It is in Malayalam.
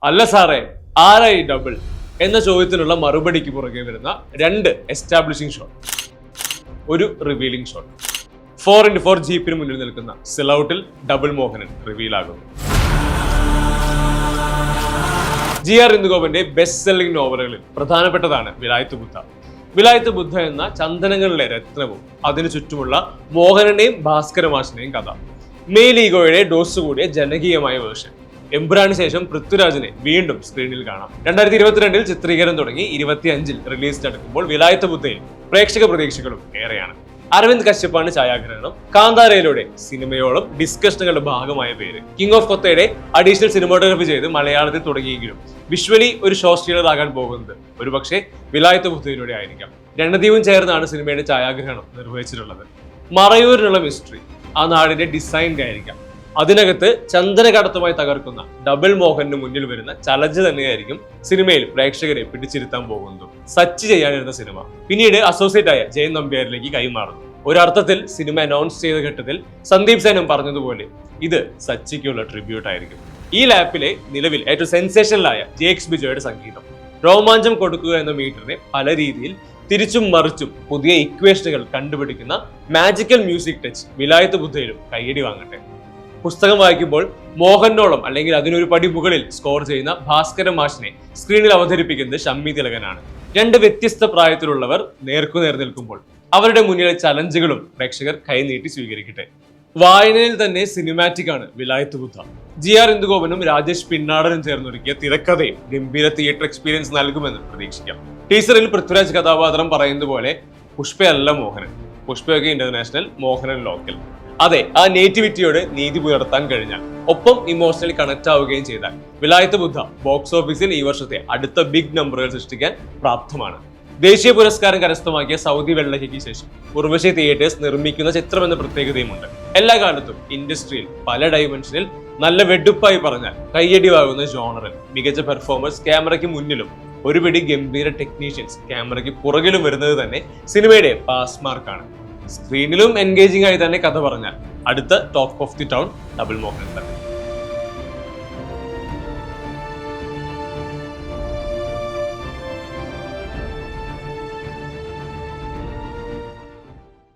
അല്ല സാറേ, ആരായി ഡബിൾ എന്ന ചോദ്യത്തിനുള്ള മറുപടിക്ക് പുറകെ വരുന്ന രണ്ട് എസ്റ്റാബ്ലിഷിംഗ് ഷോട്ട്, ഒരു റിവീലിംഗ് ഷോട്ട്. 4x4 ജീപ്പിന് മുന്നിൽ നിൽക്കുന്ന സിലൗട്ടിൽ ഡബിൾ മോഹനൻ റിവീൽ ആകുന്നു. GR ഇന്ദുഗോപന്റെ ബെസ്റ്റ് സെല്ലിംഗ് നോവലുകളിൽ പ്രധാനപ്പെട്ടതാണ് വിലായത്ത് ബുദ്ധ. വിലായത്ത് ബുദ്ധ എന്ന ചന്ദനങ്ങളിലെ രത്നവും അതിനു ചുറ്റുമുള്ള മോഹനന്റെയും ഭാസ്കരമാഷിന്റെയും കഥ. മെയിൽ ഈഗോയുടെ ഡോസ് കൂടിയ ജനകീയമായ വേർഷൻ. എമ്പുരാന് ശേഷം പൃഥ്വിരാജിനെ വീണ്ടും സ്ക്രീനിൽ കാണാം. 2022 ചിത്രീകരണം തുടങ്ങി 25 റിലീസ് നടക്കുമ്പോൾ വിലായത്ത് ബുദ്ധയിൽ പ്രേക്ഷക പ്രതീക്ഷകളും ഏറെയാണ്. അരവിന്ദ് കശ്യപ്പാണ് ഛായാഗ്രഹണം. കാന്താരയിലൂടെ സിനിമയോളം ഡിസ്കഷനുകളുടെ ഭാഗമായ പേര്. കിങ് ഓഫ് കൊത്തയുടെ അഡീഷണൽ സിനിമാറ്റോഗ്രഫി ചെയ്ത് മലയാളത്തിൽ തുടങ്ങിയെങ്കിലും വിഷ്വലി ഒരു ഷോ സ്റ്റീലർ ആകാൻ പോകുന്നത് ഒരുപക്ഷെ വിലായത്ത് ബുദ്ധയിലൂടെ ആയിരിക്കാം. രണ്ടതീവും ചേർന്നാണ് സിനിമയുടെ ഛായാഗ്രഹണം നിർവഹിച്ചിട്ടുള്ളത്. മറയൂരിനുള്ള മിസ്റ്ററി ആ നാടിന്റെ ഡിസൈൻ ആയിരിക്കാം. അതിനകത്ത് ചന്ദനകടത്തുമായി തകർക്കുന്ന ഡബിൾ മോഹന് മുന്നിൽ വരുന്ന ചലഞ്ച് തന്നെയായിരിക്കും സിനിമയിൽ പ്രേക്ഷകരെ പിടിച്ചിരുത്താൻ പോകുന്നത്. സച്ച് ചെയ്യാനിരുന്ന സിനിമ പിന്നീട് അസോസിയേറ്റ് ആയ ജയൻ നമ്പ്യാരിലേക്ക് കൈമാറുന്നു. ഒരർത്ഥത്തിൽ സിനിമ അനൗൺസ് ചെയ്ത ഘട്ടത്തിൽ സന്ദീപ് സേനും പറഞ്ഞതുപോലെ ഇത് സച്ചിക്കുള്ള ട്രിബ്യൂട്ട് ആയിരിക്കും. ഈ ലാപ്പിലെ നിലവിൽ ഏറ്റവും സെൻസേഷണലായ JX ബിജോയുടെ സംഗീതം രോമാഞ്ചം കൊടുക്കുക എന്ന മീറ്ററിനെ പല രീതിയിൽ തിരിച്ചും മറിച്ചും പുതിയ ഇക്വേഷനുകൾ കണ്ടുപിടിക്കുന്ന മാജിക്കൽ മ്യൂസിക് ടച്ച് വിലായത്ത് ബുദ്ധയിലും കയ്യടി വാങ്ങട്ടെ. പുസ്തകം വായിക്കുമ്പോൾ മോഹനോളം അല്ലെങ്കിൽ അതിനൊരു പടി മുകളിൽ സ്കോർ ചെയ്യുന്ന ഭാസ്കര മാഷിനെ സ്ക്രീനിൽ അവതരിപ്പിക്കുന്നത് ഷമ്മി തിലകനാണ്. രണ്ട് വ്യത്യസ്ത പ്രായത്തിലുള്ളവർ നേർക്കുനേർ നിൽക്കുമ്പോൾ അവരുടെ മുന്നിലെ ചലഞ്ചുകളും പ്രേക്ഷകർ കൈനീട്ടി സ്വീകരിക്കട്ടെ. വായനയിൽ തന്നെ സിനിമാറ്റിക് ആണ് വിലായത്ത് ബുദ്ധ. GR ഇന്ദുഗോപനും രാജേഷ് പിന്നാടനും ചേർന്നൊരുക്കിയ തിരക്കഥയും ഗംഭീര തിയേറ്റർ എക്സ്പീരിയൻസ് നൽകുമെന്ന് പ്രതീക്ഷിക്കാം. ടീസറിൽ പൃഥ്വിരാജ് കഥാപാത്രം പറയുന്നത് പോലെ പുഷ്പയല്ല മോഹനൻ, പുഷ്പയൊക്കെ ഇന്റർനാഷണൽ, മോഹനൻ ലോക്കൽ. അതെ, ആ നേറ്റിവിറ്റിയോട് നീതി പുലർത്താൻ കഴിഞ്ഞാൽ, ഒപ്പം ഇമോഷണലി കണക്ട് ആവുകയും ചെയ്താൽ വിലായത്ത് ബുദ്ധ ബോക്സ് ഓഫീസിൽ ഈ വർഷത്തെ അടുത്ത ബിഗ് നമ്പറുകൾ സൃഷ്ടിക്കാൻ പ്രാപ്തമാണ്. ദേശീയ പുരസ്കാരം കരസ്ഥമാക്കിയ സൗദി വെള്ളയ്ക്ക് ശേഷം ഉർവശി തിയേറ്റേഴ്സ് നിർമ്മിക്കുന്ന ചിത്രം എന്ന പ്രത്യേകതയുമുണ്ട്. എല്ലാ കാലത്തും ഇൻഡസ്ട്രിയിൽ പല ഡൈമെൻഷനിൽ നല്ല വെടുപ്പായി പറഞ്ഞാൽ കയ്യടി വാങ്ങുന്ന ജോണറിൽ മികച്ച പെർഫോമൻസ് ക്യാമറയ്ക്ക് മുന്നിലും ഒരു പിടി ഗംഭീര ടെക്നീഷ്യൻസ് ക്യാമറയ്ക്ക് പുറകിലും വരുന്നത് തന്നെ സിനിമയുടെ പാസ് മാർക്കാണ്. സ്ക്രീനിലും എൻഗേജിംഗ് ആയി തന്നെ കഥ പറഞ്ഞാൽ അടുത്ത talk of the town double Mohanan തന്നെ.